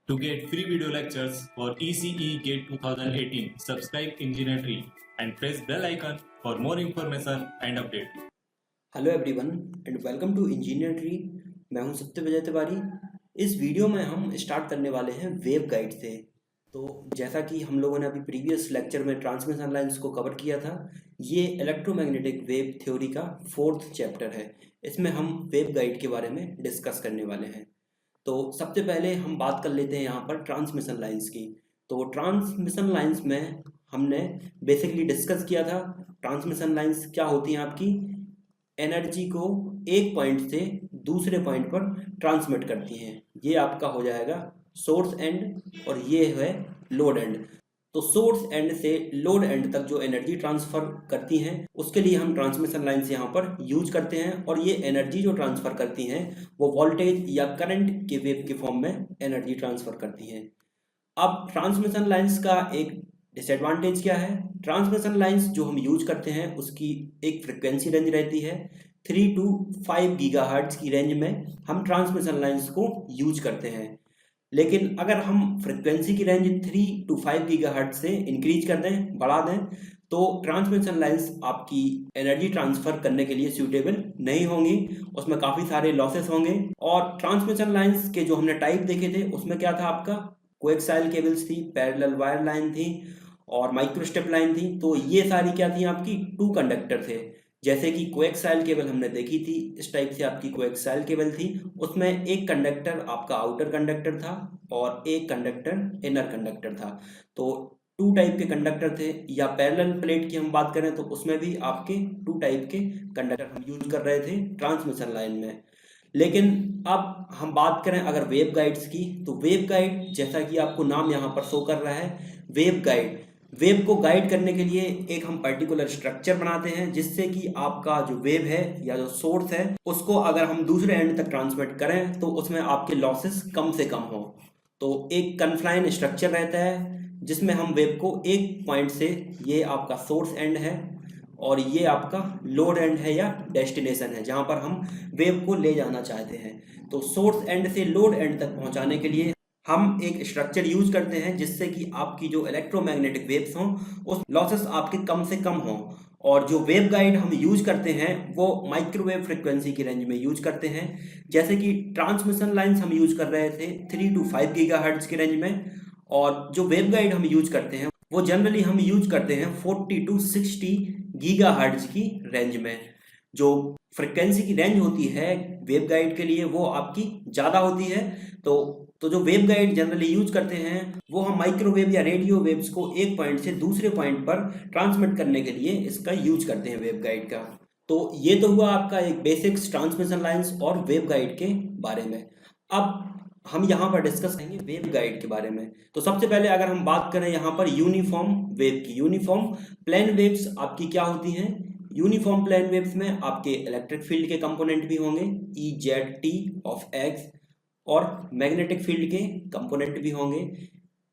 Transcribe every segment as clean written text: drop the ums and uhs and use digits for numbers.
To get free video lectures for ECE GATE 2018, subscribe Engineer Tree and press bell icon for more information and update. Hello everyone and welcome to engineer tree. मैं हूं सत्य विजय तिवारी। इस video में हम start करने वाले हैं wave guide से। तो जैसा कि हम लोगों ने अभी प्रीवियस लेक्चर में ट्रांसमिशन लाइंस को कवर किया था, ये इलेक्ट्रोमैग्नेटिक वेव थ्योरी का 4th चैप्टर है। इसमें हम वेव गाइड के बारे में डिस्कस करने वाले हैं। तो सबसे पहले हम बात कर लेते हैं यहाँ पर ट्रांसमिशन लाइंस की। तो ट्रांसमिशन लाइंस में हमने बेसिकली डिस्कस किया था ट्रांसमिशन लाइंस क्या होती हैं। आपकी एनर्जी को एक पॉइंट से दूसरे पॉइंट पर ट्रांसमिट करती हैं। ये आपका हो जाएगा सोर्स एंड और ये है लोड एंड। तो सोर्स एंड से लोड एंड तक जो एनर्जी ट्रांसफर करती हैं उसके लिए हम ट्रांसमिशन लाइन्स यहाँ पर यूज करते हैं, और ये एनर्जी जो ट्रांसफर करती हैं वो वोल्टेज या करंट के वेव के फॉर्म में एनर्जी ट्रांसफर करती हैं। अब ट्रांसमिशन लाइन्स का एक डिसएडवांटेज क्या है? ट्रांसमिशन लाइन्स जो हम यूज करते हैं उसकी एक फ्रिक्वेंसी रेंज रहती है 3 to 5 गीगाहर्ट्ज की रेंज में हम ट्रांसमिशन लाइन्स को यूज करते हैं। लेकिन अगर हम फ्रिक्वेंसी की रेंज 3 to 5 गीगाहर्ट्ज से इंक्रीज कर दें, बढ़ा दें, तो ट्रांसमिशन लाइन्स आपकी एनर्जी ट्रांसफर करने के लिए सूटेबल नहीं होंगी, उसमें काफ़ी सारे लॉसेस होंगे। और ट्रांसमिशन लाइन्स के जो हमने टाइप देखे थे उसमें क्या था, आपका कोएक्साइल केबल्स थी, पैरेलल वायर लाइन थी और माइक्रोस्ट्रिप लाइन थी। तो ये सारी क्या थी, आपकी 2 कंडक्टर थे। जैसे कि कोएक्साइल केबल हमने देखी थी, इस टाइप से आपकी कोएक्साइल केबल थी, उसमें एक कंडक्टर आपका आउटर कंडक्टर था और एक कंडक्टर इनर कंडक्टर था। तो 2 टाइप के कंडक्टर थे। या पैरेलल प्लेट की हम बात करें तो उसमें भी आपके 2 टाइप के कंडक्टर हम यूज कर रहे थे ट्रांसमिशन लाइन में। लेकिन अब हम बात करें अगर वेव गाइड्स की, तो वेव गाइड जैसा कि आपको नाम यहाँ पर शो कर रहा है, वेव गाइड, वेव को गाइड करने के लिए एक हम पर्टिकुलर स्ट्रक्चर बनाते हैं जिससे कि आपका जो वेव है या जो सोर्स है उसको अगर हम दूसरे एंड तक ट्रांसमिट करें तो उसमें आपके लॉसेस कम से कम हो। तो एक कन्फ्लाइन स्ट्रक्चर रहता है जिसमें हम वेव को एक पॉइंट से, ये आपका सोर्स एंड है और ये आपका लोड एंड है या डेस्टिनेशन है जहाँ पर हम वेव को ले जाना चाहते हैं। तो सोर्स एंड से लोड एंड तक पहुँचाने के लिए हम एक स्ट्रक्चर यूज करते हैं जिससे कि आपकी जो इलेक्ट्रोमैग्नेटिक वेव्स हों उस लॉसेस आपके कम से कम हों। और जो वेव गाइड हम यूज करते हैं वो माइक्रोवेव फ्रिक्वेंसी की रेंज में यूज करते हैं। जैसे कि ट्रांसमिशन लाइंस हम यूज कर रहे थे 3 to 5 गीगाहर्ट्ज की रेंज में, और जो वेव गाइड हम यूज करते हैं वो जनरली हम यूज करते हैं 40 to 60 गीगाहर्ट्ज की रेंज में। जो फ्रिक्वेंसी की रेंज होती है वेव गाइड के लिए वो आपकी ज़्यादा होती है। तो जो वेव गाइड जनरली यूज करते हैं वो हम माइक्रोवेव या रेडियो वेव्स को एक पॉइंट से दूसरे पॉइंट पर ट्रांसमिट करने के लिए इसका यूज करते हैं वेव गाइड का। तो ये तो हुआ आपका एक बेसिक्स ट्रांसमिशन लाइंस और वेव गाइड के बारे में। अब हम यहाँ पर डिस्कस करेंगे वेव गाइड के बारे में। तो सबसे पहले अगर हम बात करें यहाँ पर यूनिफॉर्म वेव की, यूनिफॉर्म प्लेन वेव्स आपकी क्या होती हैं? यूनिफॉर्म प्लेन वेव्स में आपके इलेक्ट्रिक फील्ड के कंपोनेंट भी होंगे EZT ऑफ एक्स, और मैग्नेटिक फील्ड के कंपोनेंट भी होंगे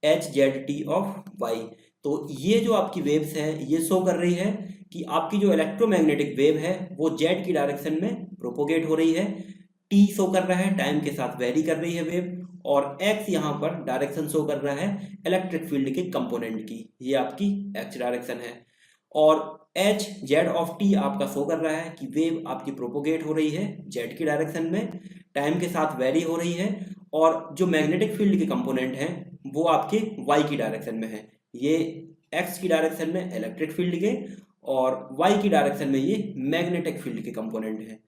HZT ऑफ वाई। तो ये जो आपकी वेव्स है ये शो कर रही है कि आपकी जो इलेक्ट्रोमैग्नेटिक वेव है वो जेड की डायरेक्शन में प्रोपोगेट हो रही है। टी शो कर रहा है, टाइम के साथ वेरी कर रही है वेव, और एक्स यहाँ पर डायरेक्शन शो कर रहा है इलेक्ट्रिक फील्ड के कंपोनेंट की, ये आपकी एक्स डायरेक्शन है। और एच जेड ऑफ टी आपका शो कर रहा है कि वेव आपकी प्रोपोगेट हो रही है जेड की डायरेक्शन में, टाइम के साथ वेरी हो रही है, और जो मैग्नेटिक फील्ड के कंपोनेंट हैं वो आपके वाई की डायरेक्शन में है। ये एक्स की डायरेक्शन में इलेक्ट्रिक फील्ड के और वाई की डायरेक्शन में ये मैग्नेटिक फील्ड के कंपोनेंट हैं।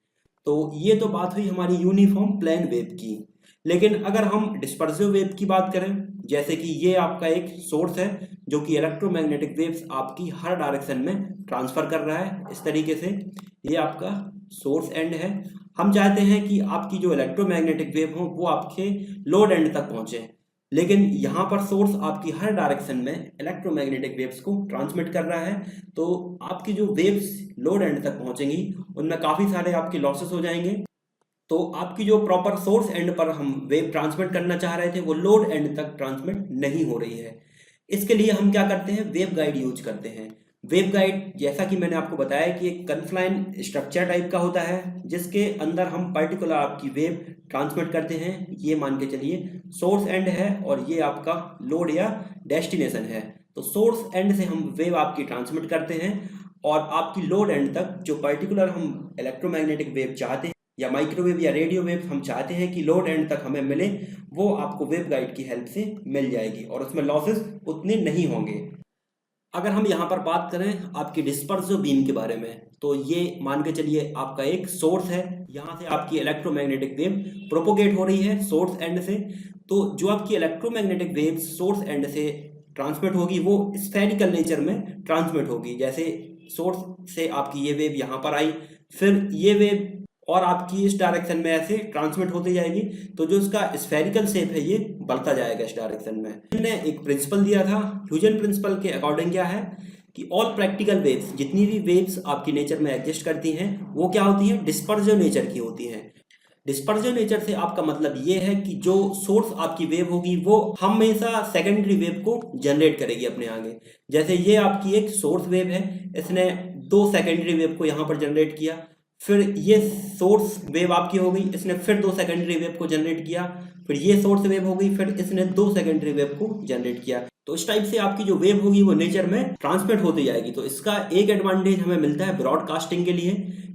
तो ये तो बात हुई हमारी यूनिफॉर्म प्लेन वेव की। लेकिन अगर हम डिस्पर्सिव वेव की बात करें, जैसे कि ये आपका एक सोर्स है जो कि इलेक्ट्रोमैग्नेटिक वेव्स आपकी हर डायरेक्शन में ट्रांसफर कर रहा है इस तरीके से, ये आपका सोर्स एंड है। हम चाहते हैं कि आपकी जो इलेक्ट्रोमैग्नेटिक वेव हो वो आपके लोड एंड तक पहुंचे, लेकिन यहाँ पर सोर्स आपकी हर डायरेक्शन में इलेक्ट्रोमैग्नेटिक वेव्स को ट्रांसमिट कर रहा है। तो आपकी जो वेव्स लोड एंड तक पहुंचेंगी उनमें काफ़ी सारे आपके लॉसेस हो जाएंगे। तो आपकी जो प्रॉपर सोर्स एंड पर हम वेव ट्रांसमिट करना चाह रहे थे वो लोड एंड तक ट्रांसमिट नहीं हो रही है। इसके लिए हम क्या करते हैं, वेव गाइड यूज करते हैं। वेवगाइड जैसा कि मैंने आपको बताया कि एक कन्फ्लाइन स्ट्रक्चर टाइप का होता है जिसके अंदर हम पर्टिकुलर आपकी वेव ट्रांसमिट करते हैं। ये मान के चलिए सोर्स एंड है और ये आपका लोड या डेस्टिनेशन है। तो सोर्स एंड से हम वेव आपकी ट्रांसमिट करते हैं और आपकी लोड एंड तक जो पर्टिकुलर हम इलेक्ट्रोमैग्नेटिक वेव चाहते हैं या माइक्रोवेव या रेडियो वेव हम चाहते हैं कि लोड एंड तक हमें मिले, वो आपको वेवगाइड की हेल्प से मिल जाएगी और उसमें लॉसेस उतने नहीं होंगे। अगर हम यहाँ पर बात करें आपकी डिस्पर्सिव बीम के बारे में, तो ये मान के चलिए आपका एक सोर्स है, यहाँ से आपकी इलेक्ट्रोमैग्नेटिक वेव प्रोपोगेट हो रही है सोर्स एंड से। तो जो आपकी इलेक्ट्रोमैग्नेटिक वेव सोर्स एंड से ट्रांसमिट होगी वो स्फेरिकल नेचर में ट्रांसमिट होगी। जैसे सोर्स से आपकी ये वेव यहाँ पर आई, फिर ये वेव और आपकी इस डायरेक्शन में ऐसे ट्रांसमिट होती जाएगी, तो जो इसका स्फेरिकल शेप है ये बढ़ता जाएगा इस डायरेक्शन में। हमने एक प्रिंसिपल दिया था, ह्यूजन प्रिंसिपल के अकॉर्डिंग क्या है कि ऑल प्रैक्टिकल वेव्स, जितनी भी वेव्स आपकी नेचर में एग्जिस्ट करती हैं वो क्या होती हैं, डिस्पर्सिव नेचर की होती हैं। डिस्पर्सिव नेचर से आपका मतलब ये है कि जो सोर्स आपकी वेव होगी वो हमेशा सेकेंडरी वेव को जनरेट करेगी अपने आगे। जैसे ये आपकी एक सोर्स वेव है, इसने दो सेकेंडरी वेव को यहाँ पर जनरेट किया, फिर ये सोर्स वेव आपकी हो गई, इसने फिर दो सेकेंडरी वेव को जनरेट किया, फिर ये सोर्स वेव हो गई, फिर इसने दो सेकेंडरी वेव को जनरेट किया। तो इस टाइप से आपकी जो वेव होगी वो नेचर में ट्रांसमिट होती जाएगी। तो इसका एक एडवांटेज हमें मिलता है ब्रॉडकास्टिंग के लिए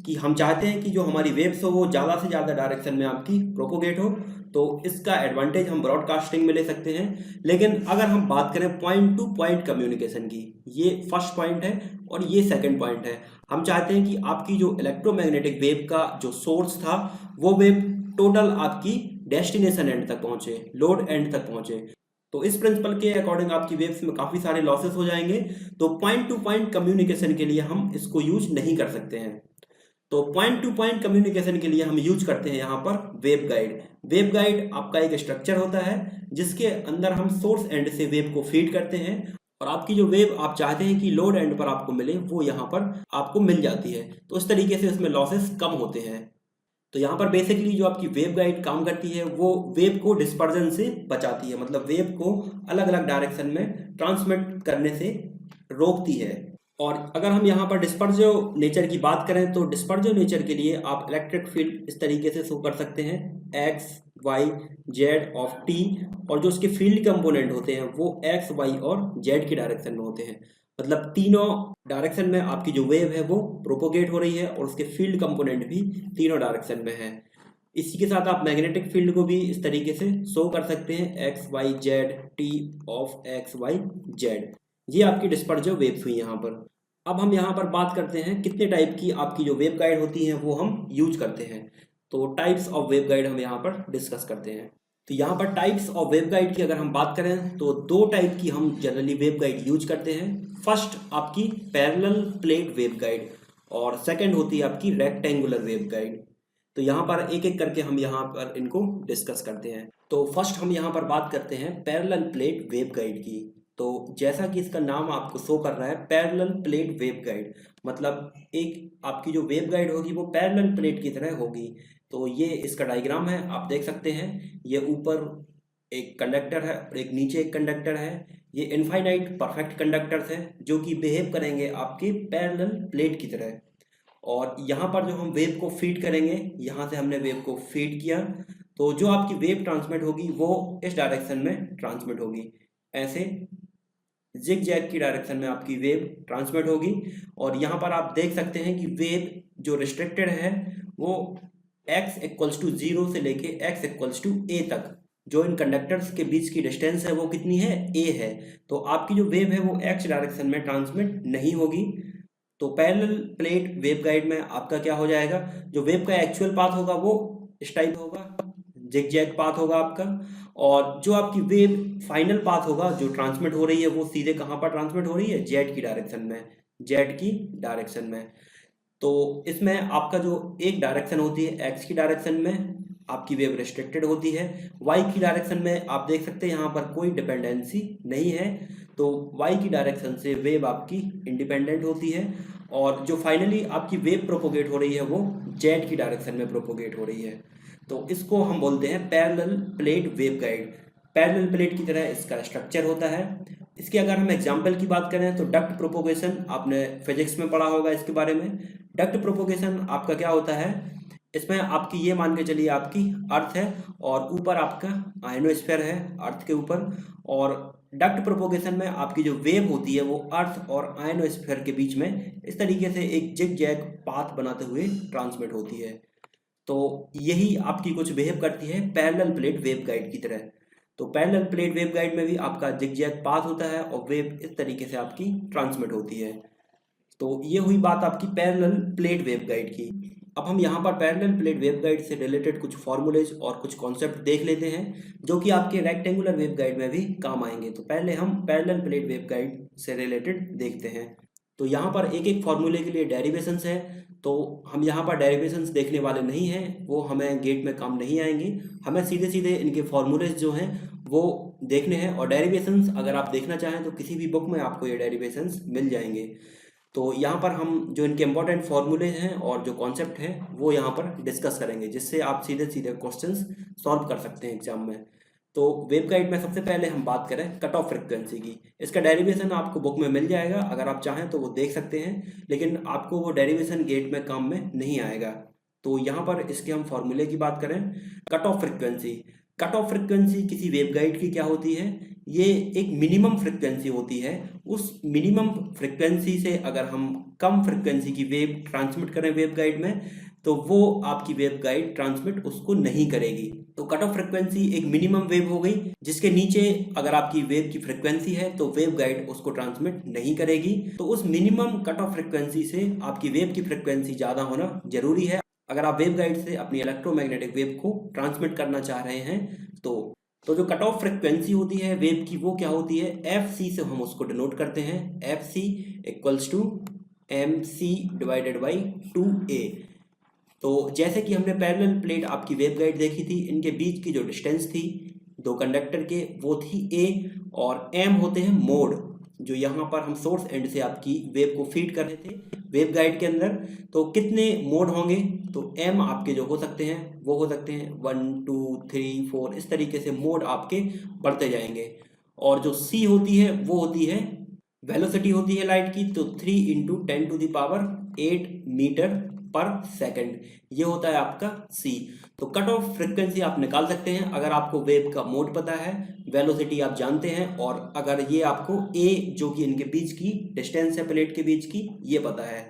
कि हम चाहते हैं कि जो हमारी वेव्स हो वो ज़्यादा से ज़्यादा डायरेक्शन में आपकी प्रोपोगेट हो, तो इसका एडवांटेज हम ब्रॉडकास्टिंग में ले सकते हैं। लेकिन अगर हम बात करें पॉइंट टू पॉइंट कम्युनिकेशन की, ये फर्स्ट पॉइंट है और ये सेकंड पॉइंट है। हम चाहते हैं कि आपकी जो इलेक्ट्रोमैग्नेटिक वेव का जो सोर्स था वो वेव टोटल आपकी डेस्टिनेशन एंड तक पहुंचे, लोड एंड तक पहुंचे। तो इस प्रिंसिपल के अकॉर्डिंग आपकी वेव्स में काफ़ी सारे लॉसेस हो जाएंगे, तो पॉइंट टू पॉइंट कम्युनिकेशन के लिए हम इसको यूज नहीं कर सकते हैं। तो पॉइंट टू पॉइंट कम्युनिकेशन के लिए हम यूज करते हैं यहाँ पर वेवगाइड। वेवगाइड आपका एक स्ट्रक्चर होता है जिसके अंदर हम सोर्स एंड से वेव को फीड करते हैं और आपकी जो वेव आप चाहते हैं कि लोड एंड पर आपको मिले वो यहाँ पर आपको मिल जाती है। तो इस तरीके से इसमें लॉसेस कम होते हैं। तो यहाँ पर बेसिकली जो आपकी वेवगाइड काम करती है वो वेव को डिस्पर्जन से बचाती है, मतलब वेव को अलग अलग डायरेक्शन में ट्रांसमिट करने से रोकती है। और अगर हम यहाँ पर डिस्पर्सिव नेचर की बात करें तो डिस्पर्सिव नेचर के लिए आप इलेक्ट्रिक फील्ड इस तरीके से शो कर सकते हैं, x y z of t, और जो उसके फील्ड कंपोनेंट होते हैं वो एक्स वाई और जेड की डायरेक्शन में होते हैं। मतलब तीनों डायरेक्शन में आपकी जो वेव है वो प्रोपोगेट हो रही है और उसके फील्ड कंपोनेंट भी तीनों डायरेक्शन में है। इसी के साथ आप मैग्नेटिक फील्ड को भी इस तरीके से शो कर सकते हैं, x y z t of x y z. ये आपकी डिस्पर्सिव वेव्स हुई यहाँ पर। अब हम यहाँ पर बात करते हैं कितने टाइप की आपकी जो वेवगाइड होती हैं वो हम यूज करते हैं। तो टाइप्स ऑफ वेवगाइड हम यहाँ पर डिस्कस करते हैं। तो यहाँ पर टाइप्स ऑफ वेवगाइड की अगर हम बात करें तो दो टाइप की हम जनरली वेवगाइड यूज करते हैं। फर्स्ट आपकी पैरेलल प्लेट वेवगाइड और सेकंड होती है आपकी रेक्टेंगुलर वेवगाइड। तो यहाँ पर एक एक करके हम यहाँ पर इनको डिस्कस करते हैं। तो फर्स्ट हम यहाँ पर बात करते हैं पैरेलल प्लेट वेवगाइड की। तो जैसा कि इसका नाम आपको शो कर रहा है पैरेलल प्लेट वेवगाइड, मतलब एक आपकी जो वेवगाइड होगी वो पैरेलल प्लेट की तरह होगी। तो ये इसका डायग्राम है, आप देख सकते हैं। ये ऊपर एक कंडक्टर है और एक नीचे एक कंडक्टर है। ये इनफाइनाइट परफेक्ट कंडक्टर्स हैं जो कि बिहेव करेंगे आपके पैरेलल प्लेट की तरह। और यहाँ पर जो हम वेव को फीड करेंगे, यहाँ से हमने वेव को फीड किया तो जो आपकी वेव ट्रांसमिट होगी वो इस डायरेक्शन में ट्रांसमिट होगी, ऐसे जिग जैग की डायरेक्शन में आपकी वेव ट्रांसमिट होगी। और यहाँ पर आप देख सकते हैं कि वेव जो रिस्ट्रिक्टेड है वो x इक्वल्स टू 0 से लेके x इक्वल्स टू a तक जो इन कंडक्टर्स के बीच की डिस्टेंस है वो कितनी है, a है। तो आपकी जो वेव है वो x डायरेक्शन में ट्रांसमिट नहीं होगी। तो पैरेलल प्लेट वेवगाइड में आपका क्या हो जाएगा, जो वेव का एक्चुअल पाथ होगा वो इस टाइप होगा, जिग जैग पाथ होगा आपका। और जो आपकी वेव फाइनल पाथ होगा जो ट्रांसमिट हो रही है वो सीधे कहाँ पर ट्रांसमिट हो रही है, जेड की डायरेक्शन में, जेड की डायरेक्शन में। तो इसमें आपका जो एक डायरेक्शन होती है एक्स की डायरेक्शन में आपकी वेव रिस्ट्रिक्टेड होती है, वाई की डायरेक्शन में आप देख सकते हैं यहाँ पर कोई डिपेंडेंसी नहीं है। तो वाई की डायरेक्शन से वेव आपकी इंडिपेंडेंट होती है और जो फाइनली आपकी वेव प्रोपोगेट हो रही है वो जेड की डायरेक्शन में प्रोपोगेट हो रही है। तो इसको हम बोलते हैं parallel plate waveguide. Parallel plate की तरह इसका स्ट्रक्चर होता है इसके अगर हम एग्जाम्पल की बात करें तो डक्ट प्रोपोगेशन आपने फिजिक्स में पढ़ा होगा इसके बारे में। डक्ट प्रोपोगेशन आपका क्या होता है, इसमें आपकी ये मान के चलिए आपकी अर्थ है और ऊपर आपका आयनोस्फीयर है अर्थ के ऊपर, और डक्ट प्रोपोगेशन में आपकी जो वेव होती है वो अर्थ और आयनोस्फीयर के बीच में इस तरीके से एक जिग जैग पाथ बनाते हुए ट्रांसमिट होती है। तो यही आपकी कुछ बिहेव करती है पैरेलल प्लेट वेवगाइड की तरह। तो पैरेलल प्लेट वेवगाइड में भी आपका जिगजैग पाथ होता है और वेव इस तरीके से आपकी ट्रांसमिट होती है। तो ये हुई बात आपकी पैरेलल प्लेट वेवगाइड की। अब हम यहाँ पर पैरेलल प्लेट वेवगाइड से रिलेटेड कुछ फॉर्मूलेज और कुछ कॉन्सेप्ट देख लेते हैं जो कि आपके रेक्टेंगुलर वेवगाइड में भी काम आएंगे। तो पहले हम पैरेलल प्लेट वेवगाइड से रिलेटेड देखते हैं। तो यहाँ पर एक एक फॉर्मूले के लिए डेरिवेशंस है, तो हम यहाँ पर डेरिवेशंस देखने वाले नहीं हैं, वो हमें गेट में काम नहीं आएंगे। हमें सीधे सीधे इनके फॉर्मूलेज जो हैं वो देखने हैं, और डेरिवेशंस अगर आप देखना चाहें तो किसी भी बुक में आपको ये डेरिवेशंस मिल जाएंगे। तो यहाँ पर हम जो इनके इंपॉर्टेंट फॉर्मूले हैं और जो कॉन्सेप्ट हैं वो यहाँ पर डिस्कस करेंगे, जिससे आप सीधे सीधे क्वेश्चंस सॉल्व कर सकते हैं एग्जाम में। तो वेवगाइड में सबसे पहले हम बात करें कट ऑफ फ्रिक्वेंसी की। इसका डेरिवेशन आपको बुक में मिल जाएगा, अगर आप चाहें तो वो देख सकते हैं, लेकिन आपको वो डेरिवेशन गेट में काम में नहीं आएगा। तो यहाँ पर इसके हम फॉर्मूले की बात करें, cut off frequency. Cut off frequency किसी वेवगाइड की क्या होती है, ये एक मिनिमम फ्रिक्वेंसी होती है। उस मिनिमम फ्रिक्वेंसी से अगर हम कम फ्रिक्वेंसी की वेव ट्रांसमिट करें वेवगाइड में तो वो आपकी वेवगाइड ट्रांसमिट उसको नहीं करेगी। तो कट ऑफ फ्रिक्वेंसी एक मिनिमम वेव हो गई, जिसके नीचे अगर आपकी वेव की फ्रिक्वेंसी है तो वेवगाइड उसको ट्रांसमिट नहीं करेगी। तो उस मिनिमम कट ऑफ फ्रिक्वेंसी से आपकी वेव की फ्रिक्वेंसी ज़्यादा होना जरूरी है अगर आप वेवगाइड से अपनी इलेक्ट्रोमैग्नेटिक वेव को ट्रांसमिट करना चाह रहे हैं। तो जो कट ऑफ फ्रिक्वेंसी होती है वेव की वो क्या होती है, एफ सी से हम उसको डिनोट करते हैं। F c equals to m c divided by 2a। तो जैसे कि हमने पैरेलल प्लेट आपकी वेवगाइड देखी थी, इनके बीच की जो डिस्टेंस थी दो कंडक्टर के वो थी a, और m होते हैं मोड, जो यहाँ पर हम सोर्स एंड से आपकी वेव को फीड कर रहे थे वेवगाइड के अंदर। तो कितने मोड होंगे, तो m आपके जो हो सकते हैं वो हो सकते हैं 1 2 3 4, इस तरीके से मोड आपके बढ़ते जाएंगे। और जो c होती है वो होती है वेलोसिटी होती है लाइट की, तो 3 × 10⁸ मीटर पर सेकंड, ये होता है आपका c। तो कट ऑफ फ्रिक्वेंसी आप निकाल सकते हैं अगर आपको वेव का मोड पता है, वेलोसिटी आप जानते हैं, और अगर ये आपको a जो कि इनके बीच की डिस्टेंस है प्लेट के बीच की ये पता है।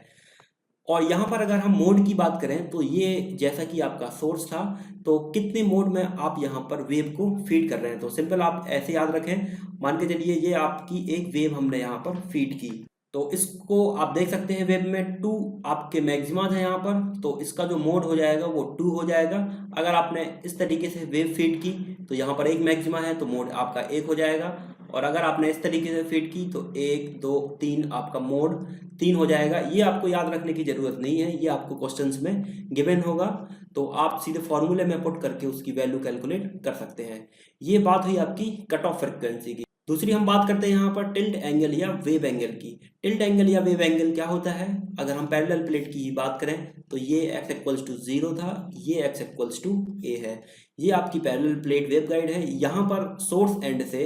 और यहाँ पर अगर हम मोड की बात करें तो ये जैसा कि आपका सोर्स था, तो कितने मोड में आप यहाँ पर वेव को फीड कर रहे हैं। तो सिंपल आप ऐसे याद रखें, मान के चलिए ये आपकी एक वेव हमने यहाँ पर फीड की, तो इसको आप देख सकते हैं वेव में 2 आपके मैक्सिमाज है यहाँ पर, तो इसका जो मोड हो जाएगा वो 2 हो जाएगा। अगर आपने इस तरीके से वेव फीड की तो यहाँ पर एक मैक्सिमा है तो मोड आपका 1 हो जाएगा, और अगर आपने इस तरीके से फीड की तो 1 2 3 आपका मोड 3 हो जाएगा। ये आपको याद रखने की जरूरत नहीं है, ये आपको क्वेश्चंस में गिवन होगा, तो आप सीधे फॉर्मूले में पुट करके उसकी वैल्यू कैलकुलेट कर सकते हैं। ये बात हुई आपकी कट ऑफ फ्रिक्वेंसी की। दूसरी हम बात करते हैं यहाँ पर टिल्ट एंगल या वेव एंगल की। टिल्ट एंगल या वेव एंगल क्या होता है, अगर हम पैरेलल प्लेट की बात करें तो ये x इक्वल्स टू 0 था, ये x इक्वल्स टू a है। ये आपकी पैरेलल प्लेट वेवगाइड है। यहाँ पर सोर्स एंड से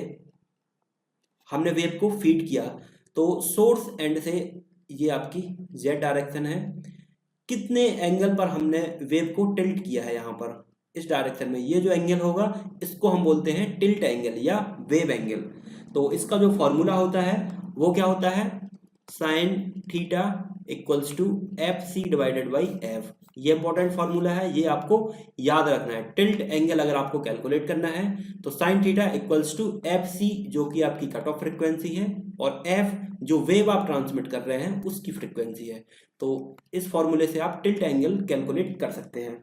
हमने वेव को फीड किया, तो सोर्स एंड से ये आपकी z डायरेक्शन है, कितने एंगल पर हमने वेव को टिल्ट किया है यहाँ पर इस डायरेक्शन में, ये जो एंगल होगा इसको हम बोलते हैं टिल्ट एंगल या वेव एंगल। तो इसका जो फॉर्मूला होता है वो क्या होता है, sine theta equals to f c divided by f. ये इंपॉर्टेंट फॉर्मूला है, ये आपको याद रखना है। टिल्ट एंगल अगर आपको कैलकुलेट करना है तो sine theta equals to f c जो कि आपकी कट ऑफ फ्रिक्वेंसी है, और एफ जो वेव आप ट्रांसमिट कर रहे हैं उसकी फ्रिक्वेंसी है। तो इस फॉर्मूले से आप टिल्ट एंगल कैलकुलेट कर सकते हैं।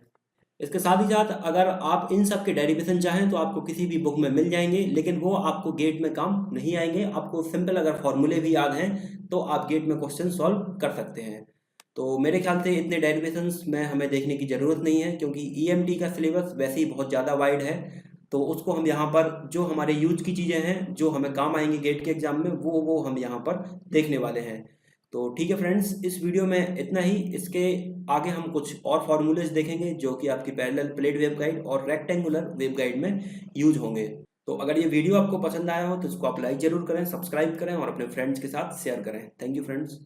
इसके साथ ही साथ अगर आप इन सब के डेरिवेशन चाहें तो आपको किसी भी बुक में मिल जाएंगे, लेकिन वो आपको गेट में काम नहीं आएंगे। आपको सिंपल अगर फॉर्मूले भी याद हैं तो आप गेट में क्वेश्चन सॉल्व कर सकते हैं। तो मेरे ख्याल से इतने डेरिवेशंस में हमें देखने की ज़रूरत नहीं है, क्योंकि ईएमटी का सिलेबस वैसे ही बहुत ज़्यादा वाइड है। तो उसको हम यहाँ पर जो हमारे यूज की चीज़ें हैं जो हमें काम आएंगी गेट के एग्जाम में वो हम यहाँ पर देखने वाले हैं। तो ठीक है फ्रेंड्स, इस वीडियो में इतना ही। इसके आगे हम कुछ और फार्मूलेज देखेंगे जो कि आपकी पैरेलल प्लेट वेवगाइड और रेक्टेंगुलर वेवगाइड में यूज होंगे। तो अगर ये वीडियो आपको पसंद आया हो तो इसको आप लाइक ज़रूर करें, सब्सक्राइब करें और अपने फ्रेंड्स के साथ शेयर करें। Thank you friends.